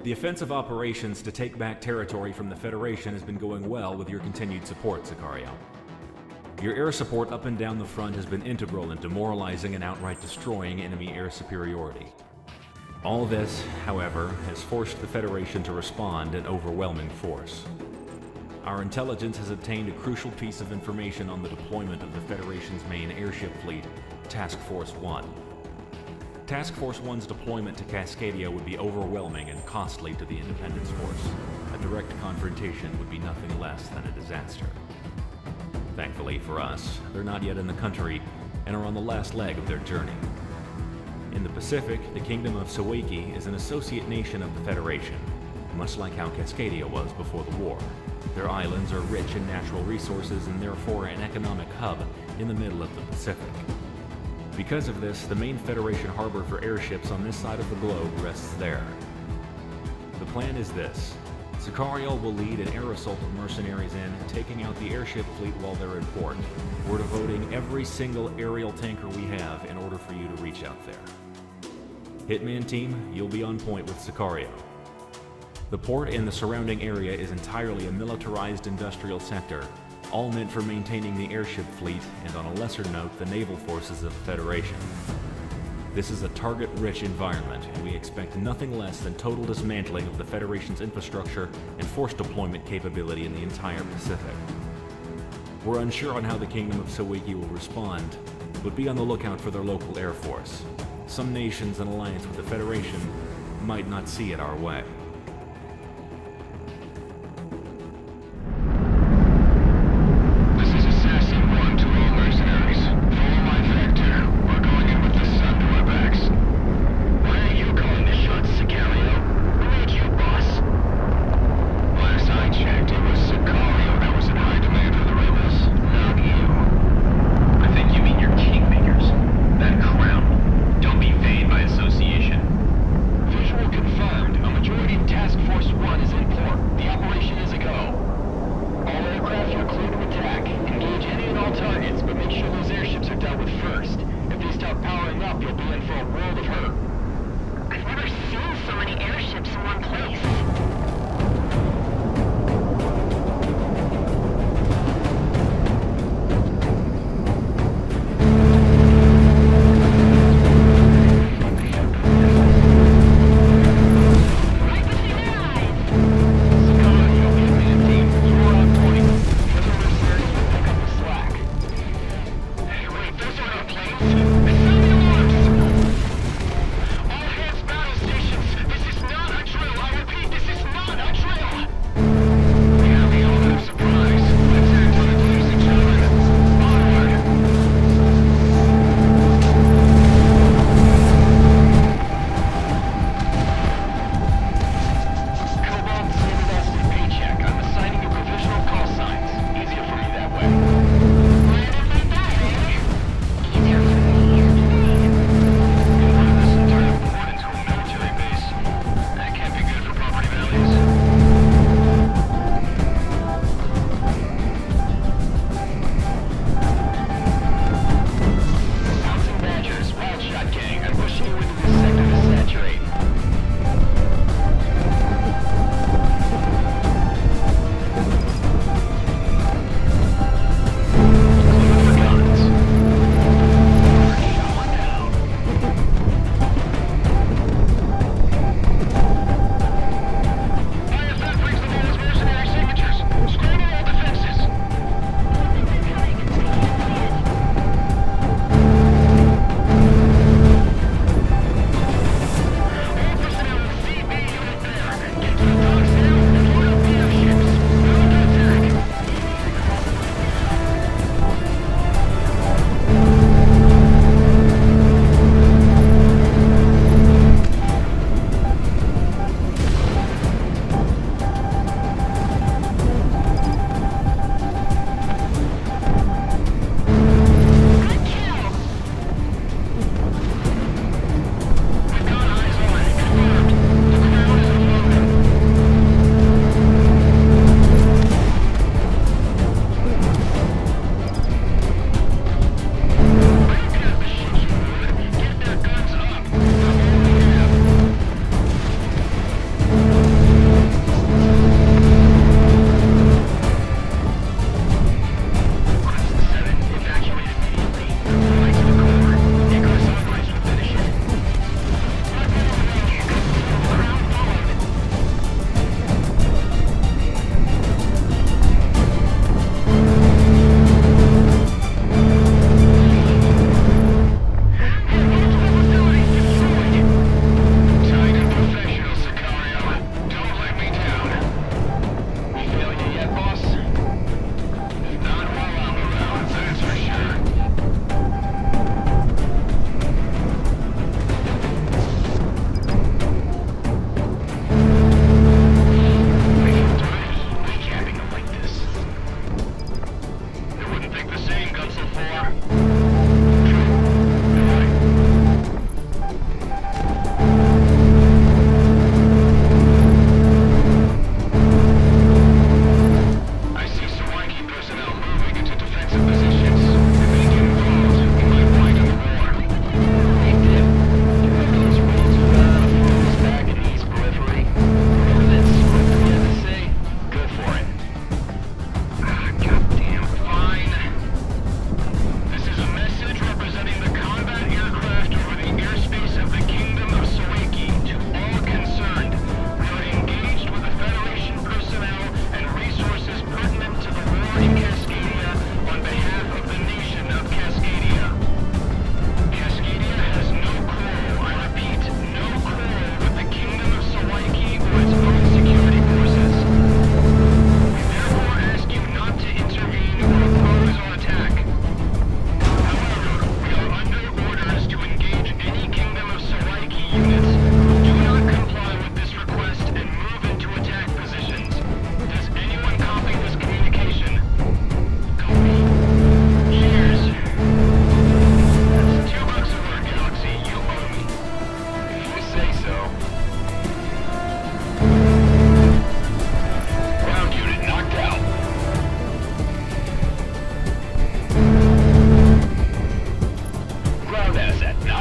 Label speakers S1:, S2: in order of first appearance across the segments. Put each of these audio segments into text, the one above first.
S1: The offensive operations to take back territory from the Federation has been going well with your continued support, Sicario. Your air support up and down the front has been integral in demoralizing and outright destroying enemy air superiority. All this, however, has forced the Federation to respond in overwhelming force. Our intelligence has obtained a crucial piece of information on the deployment of the Federation's main airship fleet, Task Force 1. Task Force 1's deployment to Cascadia would be overwhelming and costly to the Independence Force. A direct confrontation would be nothing less than a disaster. Thankfully for us, they're not yet in the country and are on the last leg of their journey. In the Pacific, the Kingdom of Sawaki is an associate nation of the Federation, much like how Cascadia was before the war. Their islands are rich in natural resources and therefore an economic hub in the middle of the Pacific. Because of this, the main Federation harbor for airships on this side of the globe rests there. The plan is this. Sicario will lead an air assault of mercenaries in, taking out the airship fleet while they're in port. We're devoting every single aerial tanker we have in order for you to reach out there. Hitman team, you'll be on point with Sicario. The port and the surrounding area is entirely a militarized industrial sector, all meant for maintaining the airship fleet and, on a lesser note, the naval forces of the Federation. This is a target-rich environment, and we expect nothing less than total dismantling of the Federation's infrastructure and force deployment capability in the entire Pacific. We're unsure on how the Kingdom of Sawaki will respond, but be on the lookout for their local air force. Some nations in alliance with the Federation might not see it our way.
S2: All hands battle stations. This is not a drill. I repeat,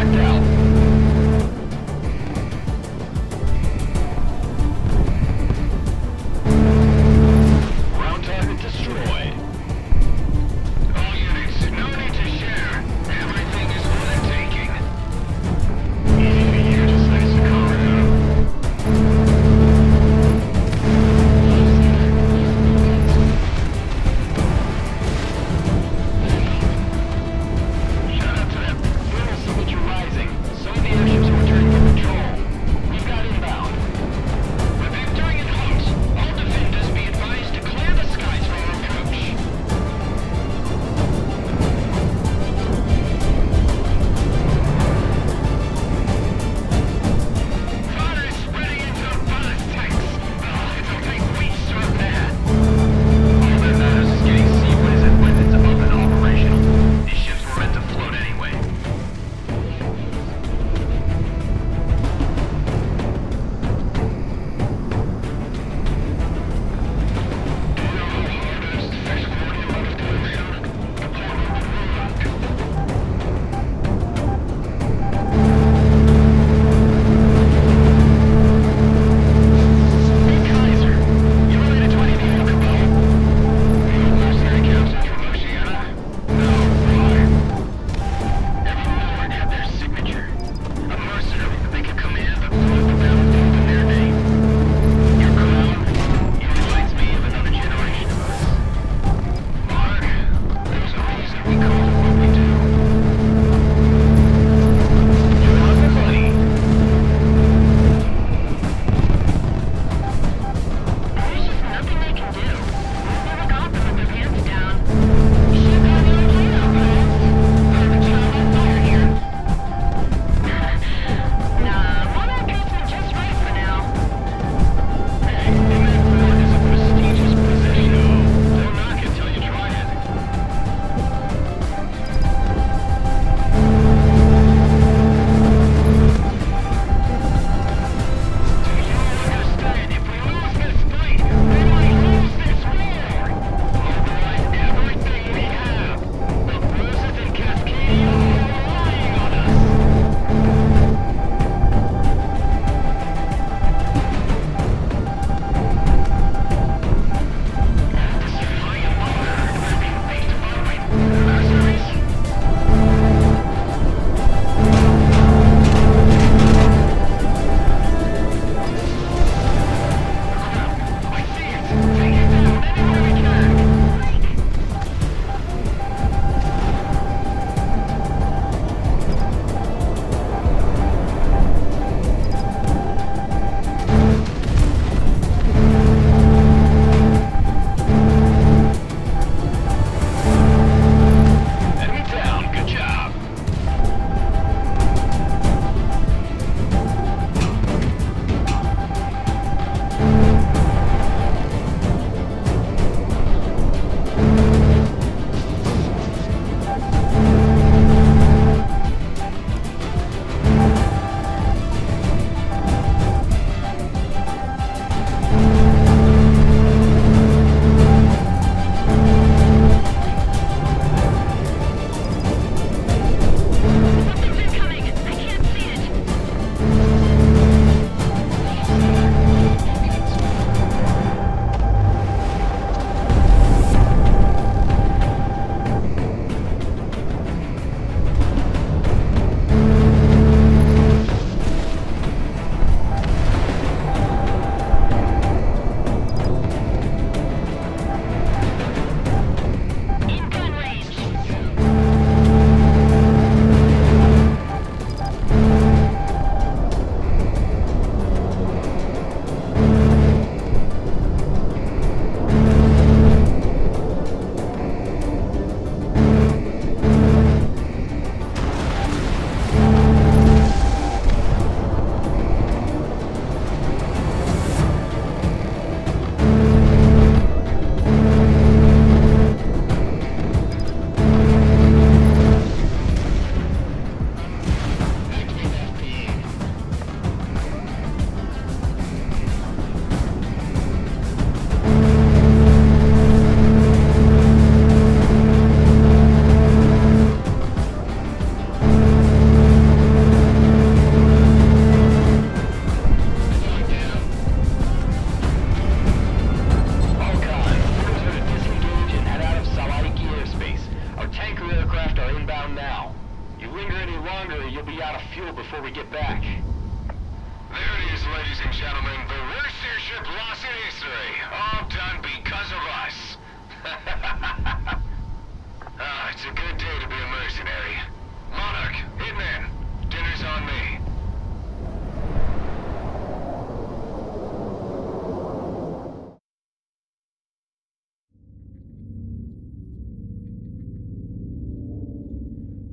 S2: blacked out. Ground target destroyed. All units, no need to share. Everything is for the taking. Easy to use this Sicario. Shout out to them. We'll see what you're rising.
S3: longer or you'll be out of fuel before we get back.
S2: There it is, ladies and gentlemen. The worst airship loss in history. All done because of us. It's a good day to be a mercenary. Monarch, Hitman, dinner's on me.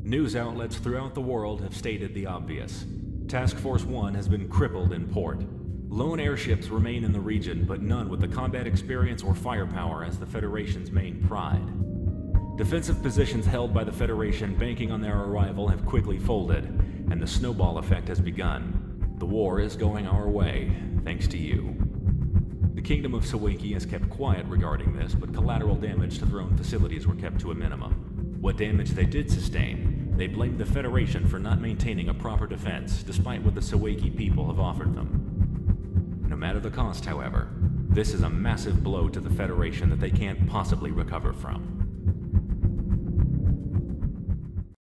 S1: News outlets throughout the world have stated the obvious. Task Force 1 has been crippled in port. Lone airships remain in the region, but none with the combat experience or firepower as the Federation's main pride. Defensive positions held by the Federation banking on their arrival have quickly folded, and the snowball effect has begun. The war is going our way, thanks to you. The Kingdom of Sawiki has kept quiet regarding this, but collateral damage to their own facilities were kept to a minimum. What damage they did sustain, they blamed the Federation for not maintaining a proper defense, despite what the Sawiki people have offered them. No matter the cost, however, this is a massive blow to the Federation that they can't possibly recover from.